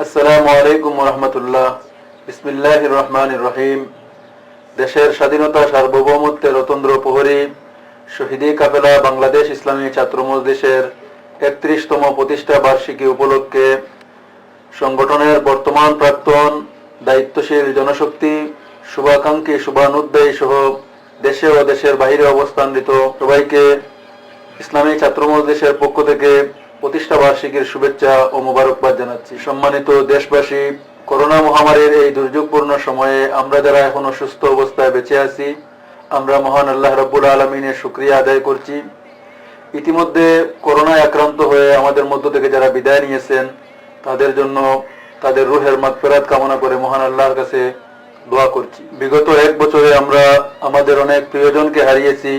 আসসালামু আলাইকুম ওয়া রাহমাতুল্লাহ। বিসমিল্লাহির রহমানির রহিম। দেশের স্বাধীনতা সার্বভৌমত্বের অতন্দ্র প্রহরী শহীদী কাফেলা বাংলাদেশ ইসলামী ছাত্র মজলিসের ৩১তম প্রতিষ্ঠা বার্ষিকী উপলক্ষে সংগঠনের বর্তমান প্রাক্তন দায়িত্বশীল জনশক্তি, শুভাকাঙ্ক্ষী, শুভানুদ্দায়ী সহ দেশে ও দেশের বাইরে অবস্থানরত সবাইকে ইসলামী ছাত্র মজলিসের পক্ষ থেকে প্রতিষ্ঠা বার্ষিকীর শুভেচ্ছা ও মোবারকবাদ জানাচ্ছি। সম্মানিত দেশবাসী, করোনা মহামারীর এই দুর্যোগপূর্ণ সময়ে আমরা যারা এখনো সুস্থ অবস্থায় বেঁচে আছি, আমরা মহান আল্লাহ রাব্বুল আলামিনের শুকরিয়া আদায় করছি। ইতিমধ্যে করোনায় আক্রান্ত হয়ে আমাদের মধ্য থেকে যারা বিদায় নিয়েছেন, তাদের জন্য তাদের রুহের মাগফিরাত কামনা করে মহান আল্লাহর কাছে দোয়া করছি। বিগত এক বছরে আমরা আমাদের অনেক প্রিয়জনকে হারিয়েছি।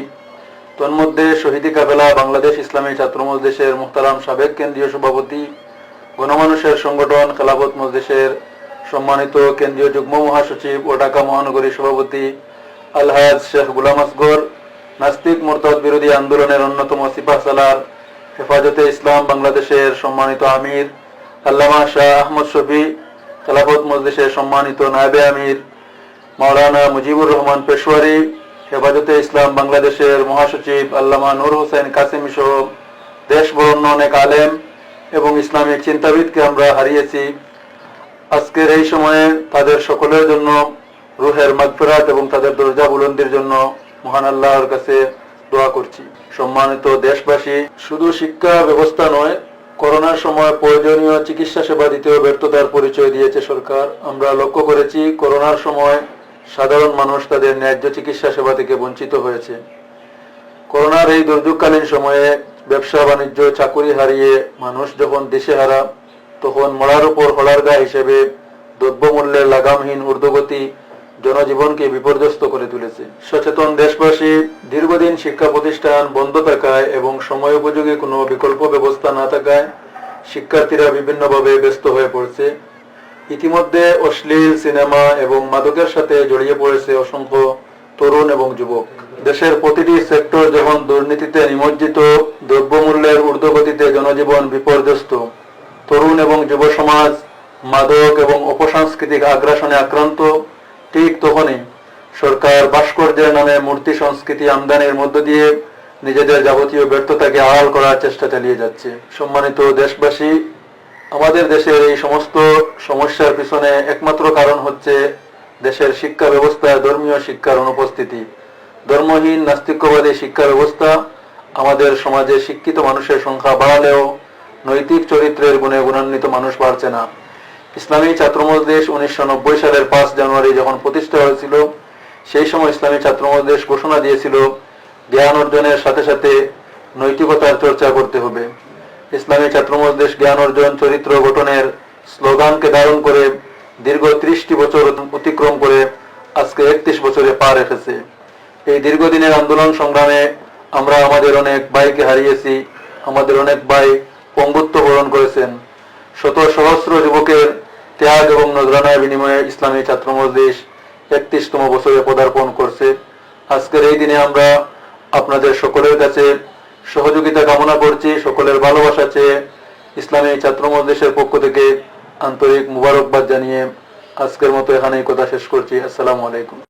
তন্মধ্যে শহীদী কাফেলা বাংলাদেশ ইসলামী ছাত্র মজলিসের মুহতারাম সাবেক কেন্দ্রীয় সভাপতি, গণমানুষের সংগঠন খেলাফত মজলিসের সম্মানিত কেন্দ্রীয় যুগ্ম মহাসচিব ও ঢাকা মহানগরী সভাপতি আলহাজ শেখ গুলাম আসগর, নাস্তিক মুরতাদ বিরোধী আন্দোলনের অন্যতম সিপাহসালার হেফাজতে ইসলাম বাংলাদেশের সম্মানিত আমির আল্লামা শাহ আহমদ শফি, খেলাফত মজলিসের সম্মানিত নায়েবে আমির মাওলানা মুজিবুর রহমান পেশওয়ারি, হেফাজতে ইসলাম বাংলাদেশের মহাসচিব আল্লামা নূর হোসেন কাসেমি সহ দেশ বরণ্য অনেক আলেম এবং ইসলামিক চিন্তাবিদকে আমরা হারিয়েছি। আজকের এই সময়ে তাদের সকলের জন্য রুহের মাগফিরাত এবং তাদের দরজা বুলন্দির জন্য মহান আল্লাহর কাছে দোয়া করছি। সম্মানিত দেশবাসী, শুধু শিক্ষা ব্যবস্থা নয়, করোনার সময় প্রয়োজনীয় চিকিৎসা সেবা দিতেও ব্যর্থতার পরিচয় দিয়েছে সরকার। আমরা লক্ষ্য করেছি করোনার সময় সাধারণ মানুষ তাদের ন্যায্য চিকিৎসা সেবা থেকে বঞ্চিত হয়েছে। করোনার এই দুর্যোগকালীন সময়ে ব্যবসা বাণিজ্য, চাকুরি হারিয়ে মানুষ যখন দিশেহারা, তখন মরার উপর হলার গা হিসেবে দ্রব্যমূল্যের লাগামহীন ঊর্ধ্বগতি জনজীবনকে বিপর্যস্ত করে তুলেছে। সচেতন দেশবাসী, দীর্ঘদিন শিক্ষা প্রতিষ্ঠান বন্ধ থাকায় এবং সময় উপযোগী কোনো বিকল্প ব্যবস্থা না থাকায় শিক্ষার্থীরা বিভিন্নভাবে ব্যস্ত হয়ে পড়ছে। ইতিমধ্যে অশ্লীল সিনেমা এবং মাদকের সাথে জড়িয়ে পড়েছে অসংখ্য তরুণ এবং যুবক। দেশের প্রতিটি সেক্টর যখন দুর্নীতিতে নিমজ্জিত, দ্রব্যমূল্যের ঊর্ধ্বগতিতে জনজীবন বিপর্যস্ত, তরুণ এবং যুব সমাজ মাদক এবং অপসাংস্কৃতিক আগ্রাসনে আক্রান্ত, ঠিক তখনই সরকার ভাস্কর্যের নামে মূর্তি সংস্কৃতি আমদানির মধ্য দিয়ে নিজেদের যাবতীয় ব্যর্থতাকে আড়াল করার চেষ্টা চালিয়ে যাচ্ছে। সম্মানিত দেশবাসী, আমাদের দেশের এই সমস্ত সমস্যার পিছনে একমাত্র কারণ হচ্ছে দেশের শিক্ষা ব্যবস্থায় ধর্মীয় শিক্ষার অনুপস্থিতি। ধর্মহীন নাস্তিক্যবাদী শিক্ষা ব্যবস্থা আমাদের সমাজে শিক্ষিত মানুষের সংখ্যা বাড়ালেও নৈতিক চরিত্রের গুণে গুণান্বিত মানুষ বাড়ছে না। ইসলামী ছাত্র মজলিস 1990 সালের 5 জানুয়ারি যখন প্রতিষ্ঠা হয়েছিল, সেই সময় ইসলামী ছাত্র মজলিস ঘোষণা দিয়েছিল জ্ঞান অর্জনের সাথে সাথে নৈতিকতার চর্চা করতে হবে। ইসলামী ছাত্র মজলিস জ্ঞান অর্জন, চরিত্র গঠনের স্লোগানকে ধারণ করে দীর্ঘ 30টি বছর অতিক্রম করে আজকে 31 বছরে পা রেখেছে। এই দীর্ঘদিনের আন্দোলন সংগ্রামে আমরা আমাদের অনেক ভাইকে হারিয়েছি, আমাদের অনেক ভাই পঙ্গুত্ব বরণ করেছেন। শত সহস্র যুবকের ত্যাগ এবং নজরানার বিনিময়ে ইসলামী ছাত্র মজলিস 31তম বছরে পদার্পণ করছে। আজকের এই দিনে আমরা আপনাদের সকলের কাছে সহযোগিতা কামনা করছি। সকলের ভালোবাসা চেয়ে ইসলামী ছাত্র মজলিসের পক্ষ থেকে আন্তরিক মুবারকবাদ জানিয়ে আজকের মতো এখানেই কথা শেষ করছি। আসসালামু আলাইকুম।